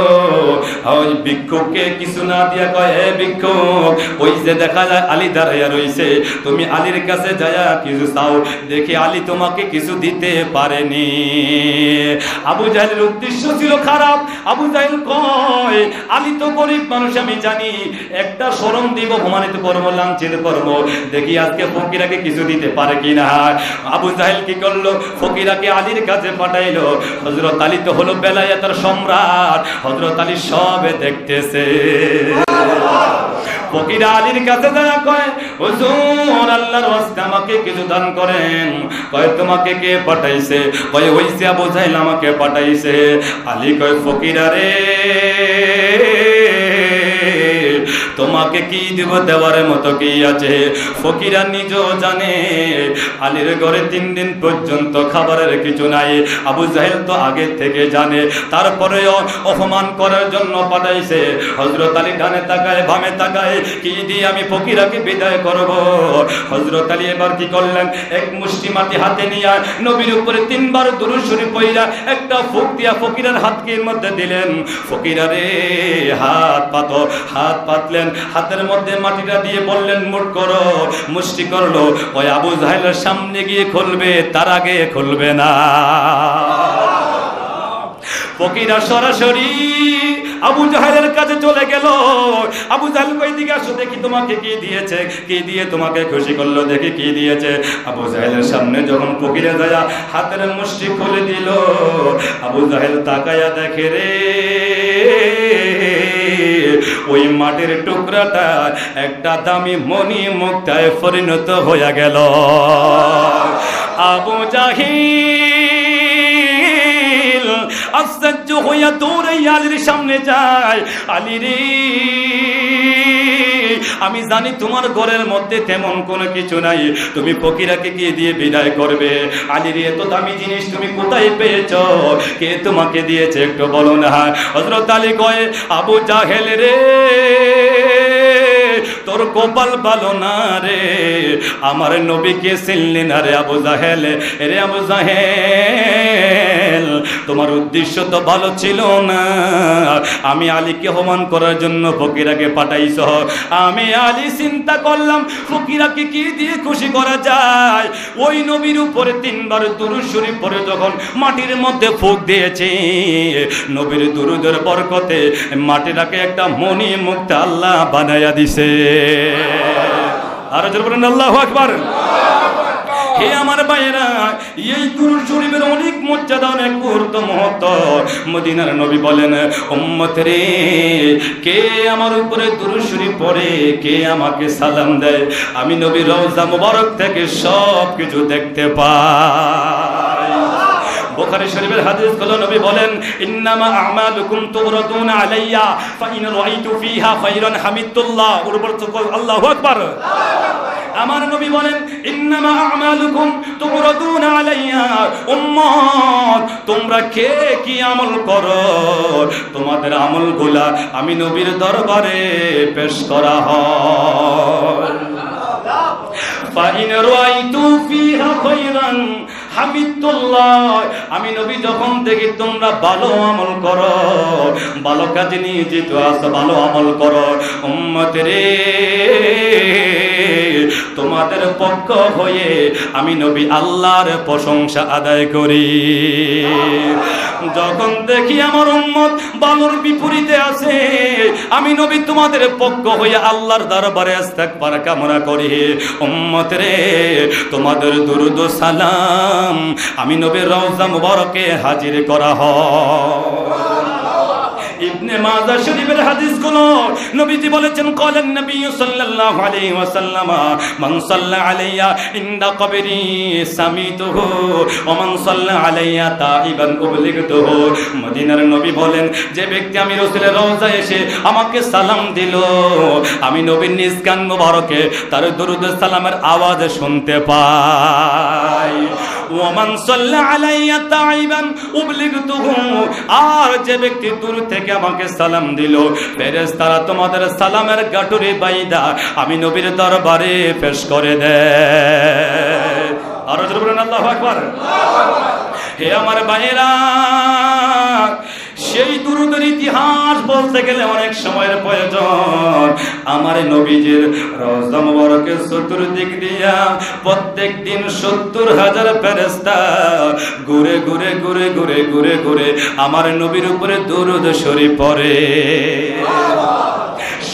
ওই ভিক্ষুককে কিছু না দিয়া কয়, এ ভিক্ষুক, ওই যে দেখা যায় আলী দাঁড়াইয়া রইছে, তুমি আলীর কাছে যায়া কিছু চাও, দেখি আলী তোমাকে কিছু দিতে পারেনি। আবু জাহেলের উদ্দেশ্য ছিল খারাপ। আবু জাহেল কয়, আলী তো গরিব মানুষ, আমি জানি, একটা শরম দিব, অপমানিত করব, লাঞ্ছিত করব, দেখি আজকে ফকিরাকে কিছু দিতে পারে কিনা। আবু জাহেল কি করলো? ফকিরাকে আলীর কাছে পাঠাইলো। হযরত আলী তো হলো বেলায়েতের সম্রাট, হযরত আলী সবে দেখতেছে। ফকিরা আলীর কাছে যায়, কয়, হুজুর আল্লাহর ওয়াস্তে আমাকে কিছু দান করেন। কয়, তোমাকে কে পাঠাইছে? কয়, ওইসে আবু জাহেল আমাকে পাঠাইছে। আলী কয়, ফকিরা রে, তোমাকে কি দেব, দেওয়ার মতো কি আছে? ফকিরা নিজেও জানে আলীর ঘরে 3 দিন পর্যন্ত খাবারের কিছু নাই। আবু জাহেল তো আগে থেকে জানে, তারপরেও অপমান করার জন্য পাঠাইছে। হযরত আলী ডানে তাকায় বামে তাকায়, কি দিয়ে আমি ফকিরাকে বিদায় করব? হযরত আলী এবার কি করলেন, এক মুষ্টি মাটি হাতে নিয়ে নবীর উপরে 3 বার দুরূদ শরীফ পড়া একটা ফুক দিয়া ফকিরের হাতকের মধ্যে দিলেন। ফকিরা রে হাত পাতো, হাত পাতলেন, হাতের মধ্যে মাটিটা দিয়ে বললেন মুঠ করো। মুষ্টি করলো, ওই আবু জাহেলের সামনে গিয়ে খুলবে, তার আগে খুলবে না। ফকিরা সরাসরি আবু জাহেলের কাছে চলে গেল। আবু জাহেল কই দিকে আসো দেখি তোমাকে কি দিয়েছে, কি দিয়ে তোমাকে খুশি করলো, দেখি কি দিয়েছে। আবু জাহেলের সামনে যখন ফকিরে যায় হাতের মুষ্টি খুলে দিল, আবু জাহেল তাকায়া দেখে রে ওই মাটির টুকরাটা একটা দামি মণি মুক্তায় পরিণত হয়ে গেল। আবু জাহিল আশ্চর্য হইয়া দৌড়ে আলীর সামনে যায়। আলী রে আমি জানি তোমার ঘরের মধ্যে তেমন কোনো কিছু নাই, তুমি ফকিরাকে কি দিয়ে বিদায় করবে? আলী রে এত দামি জিনিস তুমি কোথায় পেয়েছো, কে তোমাকে দিয়েছে একটু বলো না। হযরত আলী কয়, আবু জাহেল রে তোর কপাল ভালো না রে, আমার নবীকে চিনলি না রে আবু জাহেল। রে আবু জাহেল তোমার উদ্দেশ্য তো ভালো ছিল না, আমি আলীকে অপমান করার জন্য ফকিরাকে পাঠাইছ। আমি আলী চিন্তা করলাম ফকিরাকে কি দিয়ে খুশি করা যায়। ওই নবীর উপরে 3 বার দুরূদ শরীফ পড়ে যখন মাটির মধ্যে ফুঁক দিয়েছি, নবীর দুরূদের বরকতে মাটিটাকে একটা মণি মুক্তা আল্লাহ বানাইয়া দিছে। আর জোরে বলেন আল্লাহু আকবার। হে আমার ভাইয়েরা, এই দুরূদ শরীফের অনেক মর্যাদা, অনেক গুরুত্ব মহত্ব। মদিনার নবী বলেন, উম্মত রে কে আমার উপরে দুরূদ শরীফ পড়ে, কে আমাকে সালাম দেয়, আমি নবীর রওজা মুবারক থেকে সব কিছু দেখতে পাই। বুখারী শরীফের হাদিস গুলো নবী বলেন, ইন্নামা আমালুকুম তুরাদুনা আলাইয়া ফাইন রাআইতু ফিহা খায়রান হামিদুল্লাহ। উর্বর আল্লাহু আকবার। আমার নবী বলেন, ইন্নামা আমালুকুম তুরাদুনা আলাইয়া, উম্মত তোমরা কে কি আমল করো, তোমাদের আমলগুলা আমি নবীর দরবারে পেশ করা হয়। ফাইন রাআইতু ফিহা খায়রান হামিদুল্লাহ, আমি নবী যখন দেখি তোমরা ভালো আমল করো, ভালো কাজে নিয়োজিত আছো, ভালো আমল করো, উম্মত রে তোমাদের পক্ষ হয়ে আমি নবী আল্লাহর প্রশংসা আদায় করি। যখন দেখি আমার উম্মত ভালোর বিপরীতে আছে, আমি নবী তোমাদের পক্ষ হয়ে আল্লাহর দরবারে ইস্তিগফার কামনা করি। উম্মত রে তোমাদের দুরূদ ও সালাম আমি নবীর রওজা মুবারকে হাজির করা হয়। ইবনে মাজাহ শরীফের হাদিসগুলো নবীজি বলেছেন, ক্বালান নবী সাল্লাল্লাহু আলাইহি ওয়াসাল্লাম, মান সাল্লা আলাইয়া ইনদা কবরি সামিতুহু ওয়া মান সাল্লা আলাইয়া তাইবান উবলিগতুহু। মদিনার নবী বলেন, যে ব্যক্তি আমি রাসূলের রওজায় এসে আমাকে সালাম দিল, আমি নবীর নিজ কান মুবারকে তার দরুদ ও সালামের আওয়াজ শুনতে পাই। ওয়া মান সাল্লা আলাইয়া তাইবান উবলিগতুহু, আর যে ব্যক্তি দূর থেকে আমাকে সালাম দিল, ফেরেশতারা তোমাদের সালামের গাটুরি বাইদা আমি নবীর দরবারে পেশ করে দেয়। আর জোরে বলেন আল্লাহু আকবার। হে আমার ভাইয়েরা, সেই দুরূদের ইতিহাস বলতে গেলে অনেক সময়ের প্রয়োজন। আমার নবীজির রওজা মুবারকের চতুর্দিক দিয়া প্রত্যেক দিন 70,000 ফেরেশতা ঘুরে ঘুরে ঘুরে ঘুরে ঘুরে ঘুরে আমার নবীর উপরে দুরূদ শরীফ পড়ে।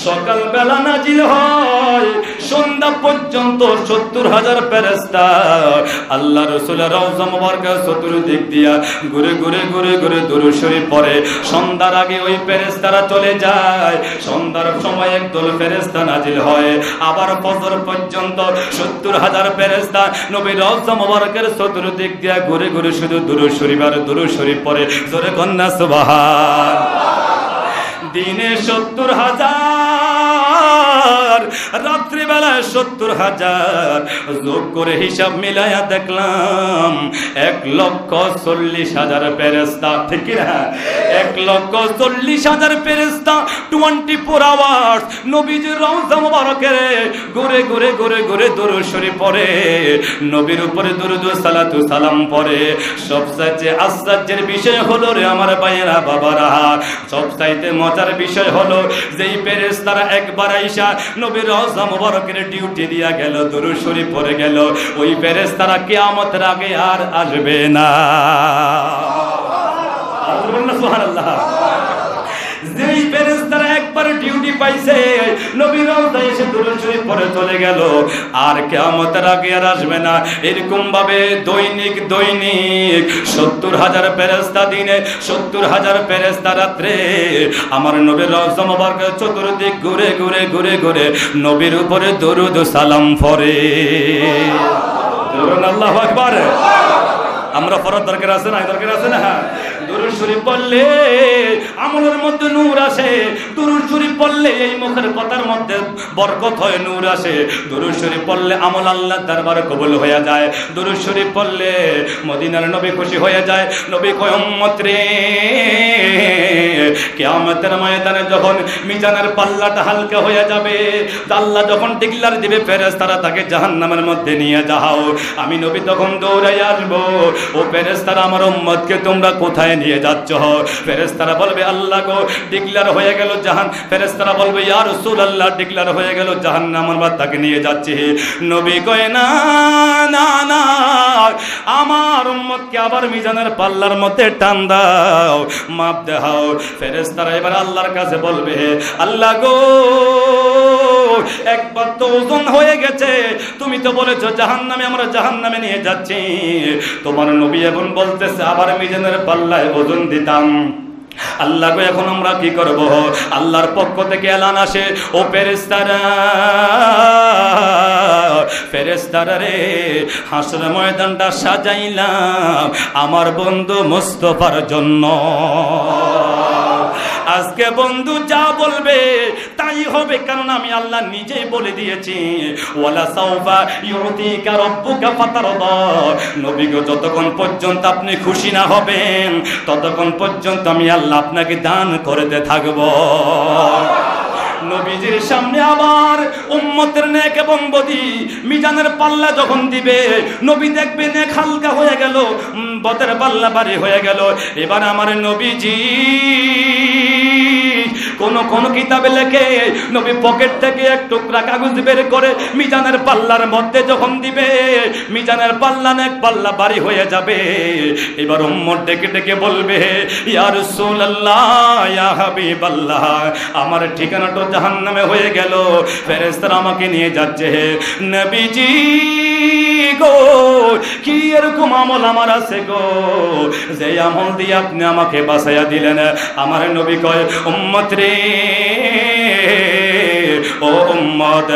সকাল বেলা নাজিল হয়, সন্ধ্যা পর্যন্ত 70,000 ফেরেশতা আল্লাহ রাসূলের রওজা মুবারকের চতুর্দিক দিয়া ঘুরে ঘুরে ঘুরে ঘুরে দুরূদ শরীফ পড়ে। সন্ধ্যার আগে ওই ফেরেশতারা চলে যায়, সন্ধ্যার সময় একদল ফেরেশতা নাজিল হয়, আবার ফজর পর্যন্ত 70,000 ফেরেশতা নবীর রওজা মুবারকের চতুর্দিক দিয়া ঘুরে ঘুরে শুধু দুরূদ শরীফ আর দুরূদ শরীফ পড়ে। জোরে কন্যা সুবহান। দিনে 70,000 হাজার, রাত্রিবেলায় 70,000, যোগ করে হিসাব মিলাইয়া দেখলাম 1,40,000 ফেরেশতা। ঠিক কি না? 1,40,000 ফেরেশতা 24 আওয়ার্স নবীজির রওজা মুবারকে ঘুরে ঘুরে ঘুরে ঘুরে দরুদ শরীফ পড়ে, নবীর উপরে দরুদ ও সালাতু সালাম পড়ে। সবচাইতে আশ্চর্যের বিষয় হলো রে আমার ভাইয়েরা বাবারা, সবচাইতে মজার বিষয় হলো যেই ফেরেশতারা একবার আইসা নবীর রওজা মুবারকের ডিউটি দিয়া গেল, দরুদ শরীফ পড়ে গেল, ওই ফেরেশতারা কিয়ামতের আগে আর আসবে না। সুবহানাল্লাহ। যেই ফেরেশতারা একবার ডিউটি পাইছে নবীর রওজায় এসে দরুদ শরীফ পড়ে চলে গেল, আর কিয়ামতের আগে আর আসবে না। এরকম ভাবে দৈনিক 70,000 ফেরেশতা দিনে, 70,000 ফেরেশতা রাত্রে আমার নবীর রওজা মুবারকের চতুর্দিক ঘুরে ঘুরে ঘুরে ঘুরে নবীর উপরে দরুদ ও সালাম পড়ে। আল্লাহু আকবার। আমরা পড়ার দরকার আছে না? দরকার আছে না? দরুদ শরীফ পড়লে আমলের মধ্যে নূর আসে, দরুদ শরীফ পড়লে এই মুখের কথার মধ্যে বরকত হয়, নূর আসে। দরুদ শরীফ পড়লে আমল আল্লাহর দরবারে কবুল হয়ে যায়। দরুদ শরীফ পড়লে মদিনার নবী খুশি হয়ে যায়। নবী কয় উম্মত রে, কিয়ামতের ময়দানে যখন মিজানের পাল্লাটা হালকা হয়ে যাবে, আল্লাহ যখন ডিক্লার দিবে ফেরেশতারা তাকে জাহান্নামের মধ্যে নিয়ে যাও, আমি নবী তখন দৌড়াই আসবো, ও ফেরেশতারা আমার উম্মতকে তোমরা কোথায় নিয়ে যাচ্ছ? ফেরেশতারা বলবে আল্লাহ গো ডিক্লার হয়ে গেল জাহান, ফেরেশতারা বলবে ইয়া রাসূলুল্লাহ ডিক্লার হয়ে গেল জাহান্নাম, আমরা তাকে নিয়ে যাচ্ছি। নবী কয় না না না, আমার উম্মতকে আবার মিজানের পাল্লার মধ্যে টান দাও, মাপ দাও। ফেরেশতারা এবার আল্লাহর কাছে বলবে আল্লাহ গো একবার তো ওজন হয়ে গেছে, তুমি তো বলেছো জাহান্নামে, আমরা জাহান্নামে নিয়ে যাচ্ছি। তোমার নবী এখন বলতেছে আবার মিজানের পাল্লায় ওজন দিতাম। আল্লাহ গো এখন আমরা কি করব? আল্লাহর পক্ষ থেকে এলান আসে, ও ফেরেশতারা ফেরেশতারা রে, হাসরের ময়দানটা সাজাইলাম আমার বন্ধু মুস্তাফার জন্য। আজকে বন্ধু যা বলবে তাই হবে, কারণ আমি আল্লাহ নিজেই বলে দিয়েছি ওয়ালা সাউফা ইউতিকা রাব্বুকা ফাতারদা। নবী গো যতক্ষণ পর্যন্ত আপনি খুশি না হবেন ততক্ষণ পর্যন্ত আমি আল্লাহ আপনাকে দান করতে থাকব। নবীজির সামনে আবার উম্মতের নেক এবং বদি মিজানের পাল্লা যখন দিবে, নবী দেখবে নেক হালকা হয়ে গেল, বদের পাল্লা ভারী হয়ে গেল। এবার আমার নবীজি কোন কিতাবে লেখে নবী পকেট থেকে এক টুকরা কাগজ বের করে মিজানের পাল্লার মধ্যে যখন দিবে, মিজানের পাল্লা নেক পাল্লা ভারী হয়ে যাবে। এবার উম্মত ডেকে ডেকে বলবে ইয়া রাসূলুল্লাহ ইয়া হাবিবাল্লাহ, আমার ঠিকানাটা জাহান্নামে হয়ে গেল, ফেরেশতারা আমাকে নিয়ে যাচ্ছে। নবীজি গো কি এরকম আমল আমার আছে গো যে আমল দিয়ে আপনি আমাকে বাঁচাইয়া দিলেন? আমার নবী কয় উম্মত রে, ও উম্মত,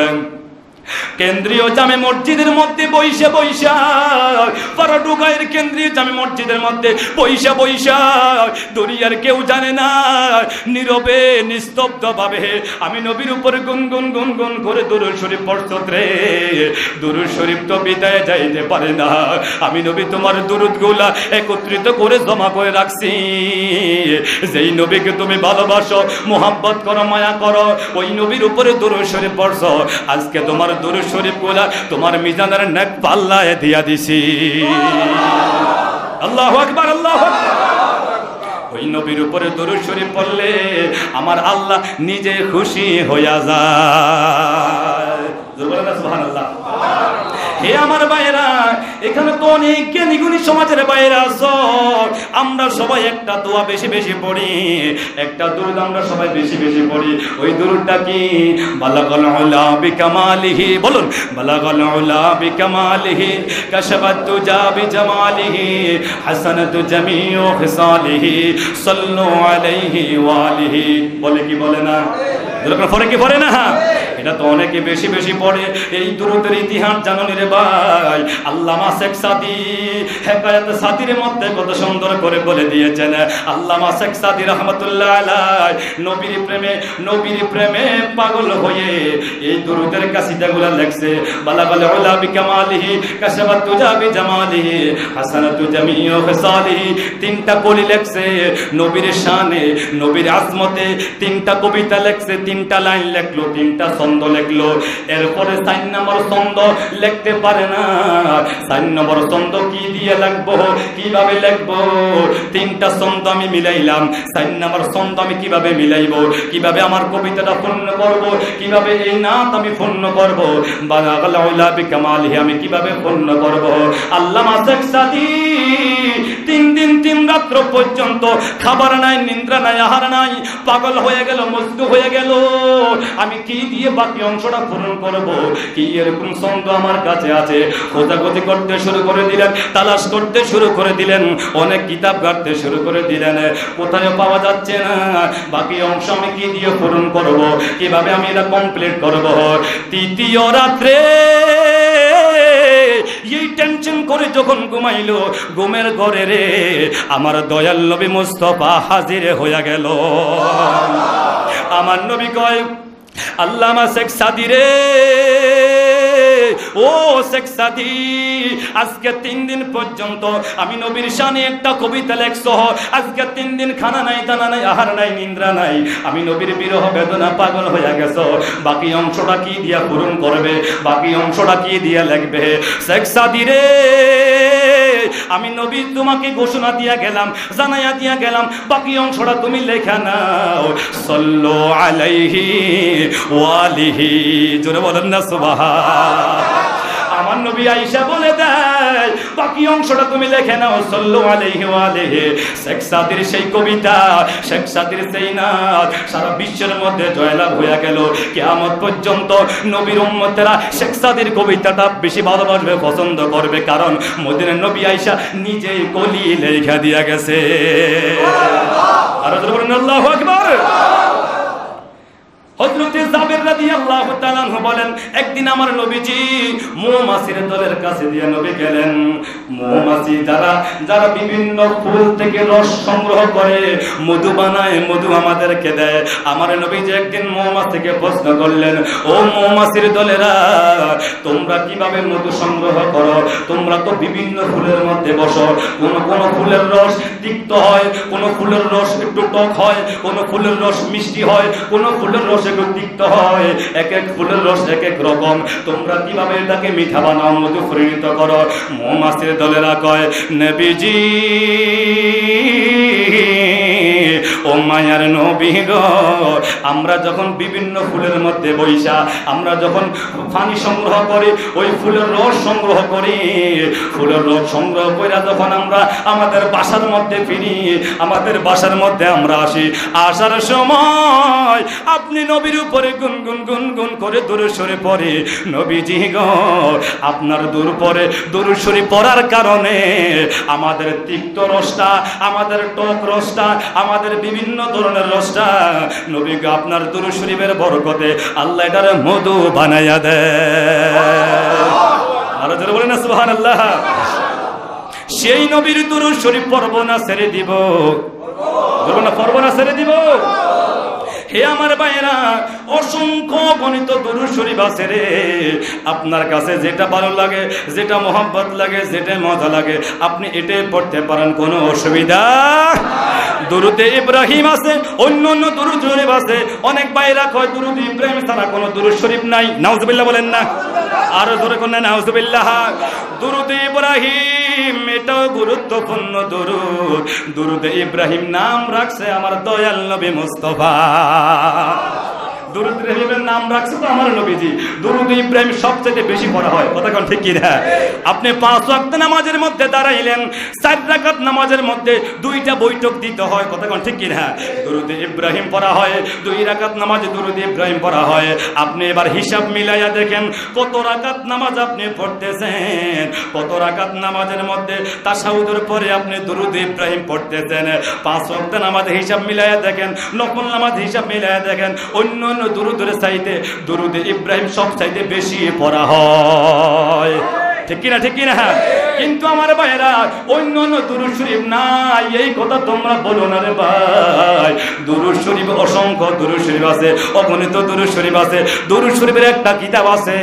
কেন্দ্রীয় জামে মসজিদের মধ্যে বৈশা বৈশা, ফারাডুগাইয়ের কেন্দ্রীয় জামে মসজিদের মধ্যে বৈশা বৈশা, দুনিয়ার কেউ জানে না, নীরবে নিস্তব্ধ ভাবে আমি নবীর উপরে গুনগুন গুনগুন করে দুরূদ শরীফ পড়তে। দুরূদ শরীফ তো বিদায় যাইতে পারে না, আমি নবী তোমার দুরূদগুলা একত্রিত করে জমা করে রাখছি। যেই নবীকে তুমি ভালোবাসো, মোহাব্বত করো, মায়া করো, ওই নবীর উপরে দুরূদ শরীফ পড়ছো। আজকে তোমার দুরূদ শরীফ গুলা তোমার মিজানের নেক পাল্লায় দিয়া দিছি। আল্লাহু আকবার, আল্লাহু আকবার। ওই নবীর উপরে দুরূদ শরীফ পড়লে আমার আল্লাহ নিজে খুশি হইয়া যায়। সুবহানাল্লাহ। হে আমার ভাইরা, এখানে তো অনেক জ্ঞানী গুণী সমাজের ভাইরা আছো, আমরা সবাই একটা দোয়া বেশি বেশি পড়ি, একটা দুরূদ আমরা সবাই বেশি বেশি পড়ি। ওই দুরূদটা কি? বালাগাল উলা বিকামালিহি, বলুন বালাগাল উলা বিকামালিহি, কাশাফাত তুজা বিজামালিহি, হাসানাতু জামিউ খিসালিহি, সাল্লু আলাইহি ওয়া আলিহি। বলে কি বলে না? দুরূদ পড়ে কি পড়ে না? এটা তো অনেকে বেশি বেশি পড়ে। এই দুরূদের ইতিহাস জানুন রে ভাই। আল্লামা শেখ সাদী হেকায়াত সাদীর মধ্যে কত সুন্দর করে বলে দিয়েছেন। আল্লামা শেখ সাদী রাহমাতুল্লাহ আলাইহি নবীর প্রেমে পাগল হয়ে এই দুরূদের কাসিদাগুলো লেখছে। বালাগাল উলা বিকামালিহি কাশাবাত তুজা বিজামালিহি হাসানাতু জামিউ খিসালিহি, তিনটা কলি লেখছে নবীর শানে, নবীর আজমতে। তিনটা কবিতা লেখছে, তিনটা লাইন লেখলো, তিনটা ছন্দ লেখলো। এরপরে 4 নম্বর ছন্দ লিখতে পারে না। 4 নম্বর ছন্দ কি দিয়ে লিখবো, কিভাবে লিখবো? তিনটা ছন্দ আমি মিলাইলাম, 4 নম্বর ছন্দ আমি কিভাবে মিলাইবো, কিভাবে আমার কবিতাটা পূর্ণ করব, কিভাবে এই নাত আমি পূর্ণ করব, বালাগাল উলা বিকামালিহি আমি কিভাবে পূর্ণ করব? আল্লামা শেখ সাদী 3 দিন 3 রাত্র পর্যন্ত খাবার নাই, নিদ্রা নাই, আহার নাই, পাগল হয়ে গেল, মজদু হয়ে গেল। আমি কি দিয়ে বাকি অংশটা পূরণ করব? কি এরকম ছন্দ আমার কাছে আছে? খোঁজাখুঁজি করতে শুরু করে দিলেন, তালাশ করতে শুরু করে দিলেন, অনেক কিতাব ঘাঁটতে শুরু করে দিলেন, কোথায় পাওয়া যাচ্ছে না। বাকি অংশ আমি কি দিয়ে পূরণ করব, কিভাবে আমি এটা কমপ্লিট করব? তৃতীয় রাত্রে এই টেনশন করে যখন ঘুমাইলো, ঘুমের ঘরে রে আমার দয়াল নবী মুস্তাফা হাজির হইয়া গেল। আমার নবী কয়, আল্লামা শেখ সাদী রে, ও শেখ সাদী, আজকে 3 দিন পর্যন্ত আমি নবীর শানে একটা কবিতা লেখছো, আজকে 3 দিন খানা নাই, দানা নাই, আহার নাই, নিদ্রা নাই, আমি নবীর বিরহ বেদনা পাগল হয়ে গেছো। বাকি অংশটা কি দিয়া পূরণ করবে, বাকি অংশটা কি দিয়া লিখবে? শেখ সাদী রে, আমি নবী তোমাকে ঘোষণা দিয়া গেলাম, জানাইয়া দিয়া গেলাম, বাকি অংশটা তুমি লেখা নাও। সাল্লু আলাইহি ওয়া আলিহি, জোরে বলেন না সুবহান। আমার নবী আয়েশা বলে দেয়, বাকি অংশটা তুমি লিখে নাও, সাল্লু আলাইহি ওয়া আলিহি। শেখ সাদীর সেই কবিতা, শেখ সাদীর সেই নাত সারা বিশ্বের মধ্যে জয়লাভ হয়ে গেল। কিয়ামত পর্যন্ত নবীর উম্মতেরা শেখ সাদীর কবিতাটা বেশি ভালোবাসবে, পছন্দ করবে, কারণ মদিনার নবী আয়েশা নিজেই কলি লেখা দিয়া গেছে। আর বলেন আল্লাহু আকবার। হযরতে জাবের রাদিয়াল্লাহু তাআলা আনহু বলেন, একদিন আমার নবীজি মৌমাছির দলের কাছে দিয়ে নবী গেলেন। মৌমাছি যারা বিভিন্ন ফুল থেকে রস সংগ্রহ করে মধু বানায়, মধু আমাদেরকে দেয়। আমার নবীজি একদিন মৌমাছিকে প্রশ্ন করলেন, ও মৌমাছির দলেরা, তোমরা কিভাবে মধু সংগ্রহ করো? তোমরা তো বিভিন্ন ফুলের মধ্যে বসো, কোন ফুলের রস তিক্ত হয়, কোন ফুলের রস একটু টক হয়, কোন ফুলের রস মিষ্টি হয়, কোন ফুলের রস তিক্ত হয়, এক এক ফুলের রস এক এক রকম। তোমরা কিভাবে এটাকে মিঠা বানাও, মধু পরিণত করো? মৌমাছির দলেরা কয়, নবীজি ও মায়ার নবী গো, আমরা যখন বিভিন্ন ফুলের মধ্যে বৈশা, আমরা যখন পানি সংগ্রহ করি, ওই ফুলের রস সংগ্রহ করি, ফুলের রস সংগ্রহ করে যখন আমরা আমাদের বাসার মধ্যে ফিরি, আমাদের বাসার মধ্যে আমরা আসি, আসার সময় আপনি নবীর উপরে গুনগুন গুনগুন করে দরুদ শরীফ পড়ে। নবীজি গো, আপনার দরুদ শরীফ পড়ার কারণে আমাদের তিক্ত রসটা, আমাদের টক রসটা, আমাদের বিভিন্ন ধরনের রসটা, নবী গো আপনার দরুদ শরীফের বরকতে আল্লাহ এটারে মধু বানাইয়া দেয়। আর যারা বলেন না সুবহানাল্লাহ। সেই নবীর দরুদ শরীফ পড়ব না ছেড়ে দিব? বলবো না পড়ব না ছেড়ে দিব? হে আমার ভাইরা, অসংখ্য গণিত দরুদ শরীফ আছে রে। আপনার কাছে যেটা ভালো লাগে, যেটা মোহাব্বত লাগে, যেটা মজা লাগে, আপনি এটাই পড়তে পারেন, কোনো অসুবিধা। দুরুদে ইব্রাহিম আছে, অন্য অন্য দরুদ শরীফ আছে। অনেক ভাইরা কয় দুরুদ ইব্রাহিম ছাড়া কোনো দরুদ শরীফ নাই। নাউজুবিল্লাহ বলেন না, আরো জোরে কোন নাউজুবিল্লাহ। দুরুদ ইব্রাহিম এটাও গুরুত্বপূর্ণ দরুদ। দুরুদে ইব্রাহিম নাম রাখছে আমার দয়াল নবী মুস্তাফা। দুরুদ ইব্রাহিমের নাম রাখছে তো আমার নবীজি। দুরুদ ইব্রাহিম সবচেয়ে বেশি পড়া হয়, কথা কোন ঠিক কি না? আপনি 5 ওয়াক্ত নামাজের মধ্যে দাঁড়াইলেন, 4 রাকাত নামাজের মধ্যে 2টা বৈঠক দিতে হয়, কথা কোন ঠিক কি না? দুরুদ ইব্রাহিম পড়া হয়, 2 রাকাত নামাজে দুরুদ ইব্রাহিম পড়া হয়। আপনি এবার হিসাব মিলাইয়া দেখেন, কত রাকাত নামাজ আপনি পড়তেছেন, কত রাকাত নামাজের মধ্যে তাশাহুদের পরে আপনি দুরুদ ইব্রাহিম পড়তেছেন। 5 ওয়াক্ত নামাজে হিসাব মিলাইয়া দেখেন, নফল নামাজ হিসাব মিলাইয়া দেখেন, অন্য অন্য দুরুদের চাইতে দুরুদে ইব্রাহিম সব চাইতে বেশি পড়া হয়। ঠিক কিনা, ঠিক কিনা? কিন্তু আমার ভাইরা অন্য অন্য দুরূদ শরীফ নাই, এই কথা তোমরা বলো না রে ভাই। দুরূদ শরীফ অসংখ্য দুরূদ শরীফ আছে, অগণিত দুরূদ শরীফ আছে। দুরূদ শরীফের একটা কিতাব আছে,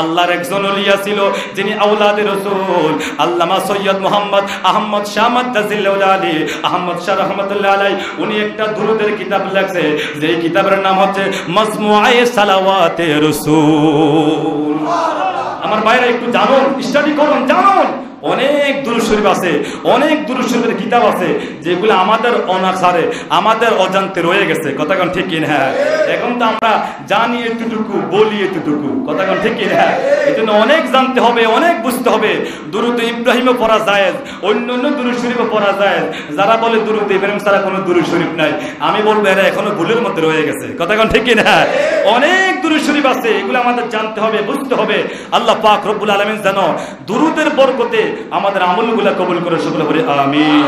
আল্লাহর একজন ওলিয়া ছিল যিনি আওলাদে রাসূল আল্লামা সৈয়দ মুহাম্মদ আহমদ শাহ মাদ্দাজিল্লাহুল আলী আহমদ শাহ রাহমাতুল্লাহ আলাইহি, উনি একটা দুরূদের কিতাব লেখছে, যেই কিতাবের নাম হচ্ছে মাজমুআয়ে সালাওয়াতে রাসূল। আমার ভাইরা একটু জানুন, স্টাডি করুন, জানুন। অনেক দুরূদ শরীফ আছে, অনেক দুরূদ শরীফের কিতাব আছে যেগুলো আমাদের অনাসারে, আমাদের অজান্তে রয়ে গেছে। কথা কোন ঠিক কিনা? এখন তো আমরা জানি এতটুকু, বলি এতটুকু। কথা কোন ঠিক কিনা? এই জন্য অনেক জানতে হবে, অনেক বুঝতে হবে। দুরূদ ইব্রাহিমও পড়া জায়েজ, অন্য অন্য দুরূদ শরীফও পড়া জায়েজ। যারা বলে দুরূদ ইব্রাহিম ছাড়া কোনো দুরূদ শরীফ নাই, আমি বলবো এরা এখনো ভুলের মধ্যে রয়ে গেছে। কথা কোন ঠিক কিনা? অনেক দুরূদ শরীফ আছে, এগুলো আমাদের জানতে হবে, বুঝতে হবে। আল্লাহ পাক রব্বুল আলামিন যেন দুরূদের বরকতে আমাদের আমলগুলো কবুল করে, সকলে বলি আমিন।